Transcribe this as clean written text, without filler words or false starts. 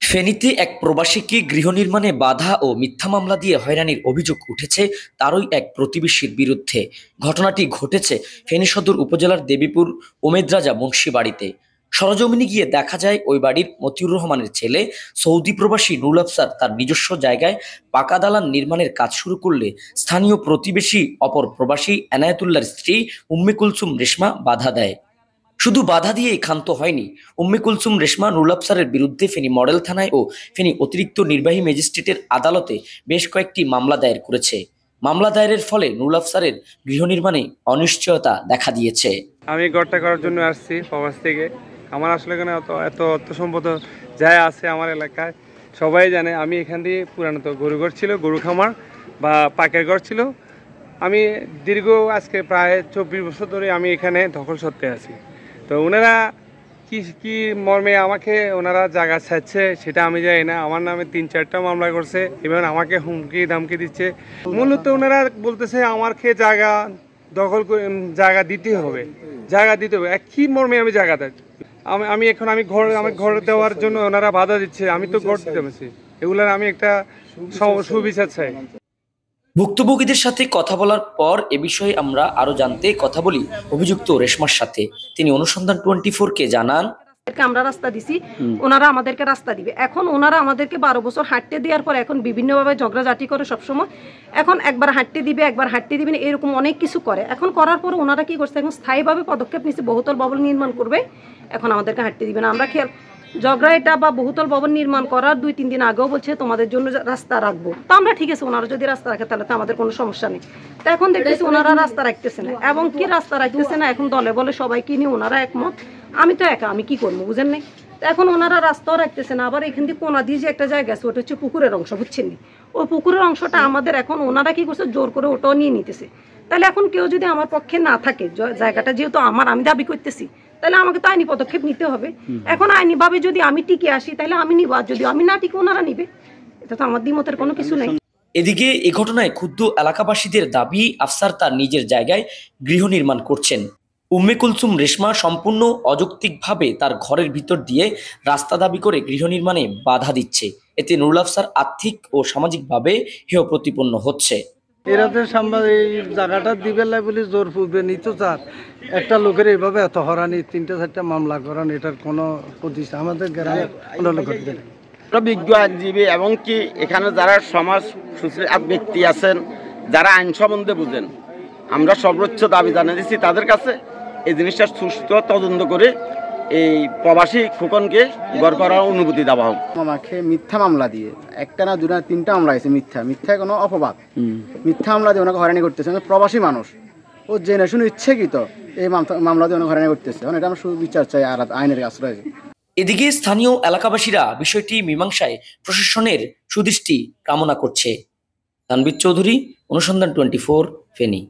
ফেনীতে এক প্রবাসীকে গৃহ নির্মাণে বাধা ও মিথ্যা মামলা দিয়ে হয়রানির অভিযোগ উঠেছে তারই এক প্রতিবেশীর বিরুদ্ধে। ঘটনাটি ঘটেছে ফেনী সদর উপজেলার দেবীপুর ওমেদ রাজা মুন্সি বাড়িতে। সরজমিনে গিয়ে দেখা যায় ওই বাড়ির মতিউর রহমানের ছেলে সৌদি প্রবাসী নুরুল আফসার তার নিজস্ব জায়গায় পাকা দালান নির্মাণের কাজ শুরু করলে স্থানীয় প্রতিবেশী অপর প্রবাসী এনায়েতুল্লাহর স্ত্রী উম্মে কুলসুম রেশমা বাধা দেয়। শুধু বাধা দিয়েই ক্ষান্ত হয়নি, উম্মে কুলসুম রেশমা নুরুল আফসারের বিরুদ্ধে ফেনী মডেল থানায় ও ফেনী অতিরিক্ত নির্বাহী ম্যাজিস্ট্রেটের আদালতে বেশ কয়েকটি মামলা দায়ের করেছে। মামলা দায়েরের ফলে নুরুল আফসারের গৃহ নির্মাণে অনিশ্চয়তা দেখা দিয়েছে। আমি ঘরটা করার জন্য আসছি প্রবাস থেকে। আমার আসলে এখানে এত অর্থ সম্পদ যায় আছে আমার এলাকায়, সবাই জানে। আমি এখান দিয়ে পুরানো তো গরু ঘর ছিল, গরু খামার বা পাকের ঘর ছিল। আমি দীর্ঘ আজকে প্রায় 24 বছর ধরে আমি এখানে দখল সত্ত্বে আছি। তো ওনারা কি মর্মে আমাকে ওনারা জায়গা ছাড়ছে সেটা আমি জানি না। আমার নামে 3-4টা মামলা করছে এবং আমাকে হুমকি দামকি দিচ্ছে। মূলত ওনারা বলতেছে আমাকে জায়গা দিতে হবে, কি মর্মে আমি জায়গা দেয়। আমি এখন ঘর দেওয়ার জন্য ওনারা বাধা দিচ্ছে। আমি তো ঘর দিতে পারছি, এগুলোর আমি একটা সুবিচার চাই। ভুক্তভোগীদের সাথে কথা বলার পর এ বিষয়ে আমরা আরো জানতে কথা বলি অভিযুক্ত রেশমার সাথে। তিনি অনুসন্ধান 24-কে জানান, আমরা রাস্তা দিছি, ওনারা আমাদেরকে রাস্তা দিবে। এখন ওনারা আমাদেরকে 12 বছর হাঁটতে দেওয়ার পর এখন বিভিন্নভাবে ঝগড়াঝাটি করে সবসময়। এখন একবার হাঁটতে দিবে, একবার হাঁটতে দিবে না, এরকম অনেক কিছু করে। এখন করার পর ওনারা কি করছে, এখন স্থায়ীভাবে পদক্ষেপ নিচ্ছে, বহুতল ভবন নির্মাণ করবে। এখন আমাদেরকে হাঁটতে দিবে না। আমরা ঝগড়া এটা বা বহুতল ভবন নির্মাণ করার 2-3 দিন আগেও বলছে তোমাদের জন্য রাস্তা রাখবো। তো আমরা ঠিক আছে, ওনারা যদি রাস্তা রাখে তাহলে তো আমাদের কোনো সমস্যা নেই। তো এখন দেখতেছি ওনারা রাস্তা রাখতেছে না, এবং কি রাস্তা রাখতেছে না, এখন দলে বলে সবাইকে নিয়ে ওনারা একমত। আমি তো একা, আমি কি করবো বুঝেন নাই। তো এখন ওনারা রাস্তাও রাখতেছে না। আবার এখান থেকে কোনা দিয়ে যে একটা জায়গা আছে, ওটা হচ্ছে পুকুরের অংশ, বুঝছেন নি? ওই পুকুরের অংশটা আমাদের, এখন ওনারা কি করছে, জোর করে ওটাও নিয়ে নিতেছে। তাহলে এখন কেউ যদি আমার পক্ষে না থাকে, জায়গাটা যেহেতু আমার, আমি দাবি করতেছি, তাহলে আমাকে তো আইনি পদক্ষেপ নিতে হবে। এখন আইনিভাবে যদি আমি টিকে আসি তাহলে আমি নিব, আর যদি আমি না টিকে ওনারা নিবে। এটা তো আমার দ্বিমতের কোনো কিছু নেই। এদিকে এ ঘটনায় ক্ষুব্ধ এলাকাবাসীদের দাবি, আফসার তার নিজের জায়গায় গৃহ নির্মাণ করছেন। উম্মে কুলসুম রেশমা সম্পূর্ণ অযৌক্তিকভাবে তার ঘরের ভিতর দিয়ে রাস্তা দাবি করে গৃহ নির্মাণে বাধা দিচ্ছে। এতে নুরুল আফসার আর্থিক ও সামাজিকভাবে হেয় প্রতিপন্ন হচ্ছে। এরাদের সামনে এই জায়গাটা দিবে লাই বলে জোর পূর্বে নিত চার একটা লোকের এইভাবে এত হরানি 3-4টা মামলা করান, এটার কোনো প্রতিষ্ঠা আমাদের গ্রামের কোনো লোকের বিজ্ঞ আইনজীবী এবং কি এখানে যারা সমাজ সুশীল ব্যক্তি আছেন, যারা আইন সম্বন্ধে বুঝেন, আমরা সর্বোচ্চ দাবি জানিয়েছি তাদের কাছে এই জিনিসটা সুষ্ঠু তদন্ত করে এই প্রবাসী খোকনকে গড় করার অনুমতি দেওয়া হোক। আমাকে মিথ্যা মামলা দিয়ে, একটা না 2 না 3টা মামলা হয়েছে, মিথ্যা কোনো অপবাদ, মিথ্যা মামলা দিয়ে ওনাকে হয়রানি করতেছে। প্রবাসী মানুষ, ও জেনে শুনে ইচ্ছেকৃত এই মামলা দিয়ে ওনাকে হয়রানি করতেছে। এটা আমরা সুবিচার চাই, আর আইনের আশ্রয়। এদিকে স্থানীয় এলাকাবাসীরা বিষয়টি মীমাংসায় প্রশাসনের সুদৃষ্টি কামনা করছে। তানভীর চৌধুরী, অনুসন্ধান 24, ফেনী।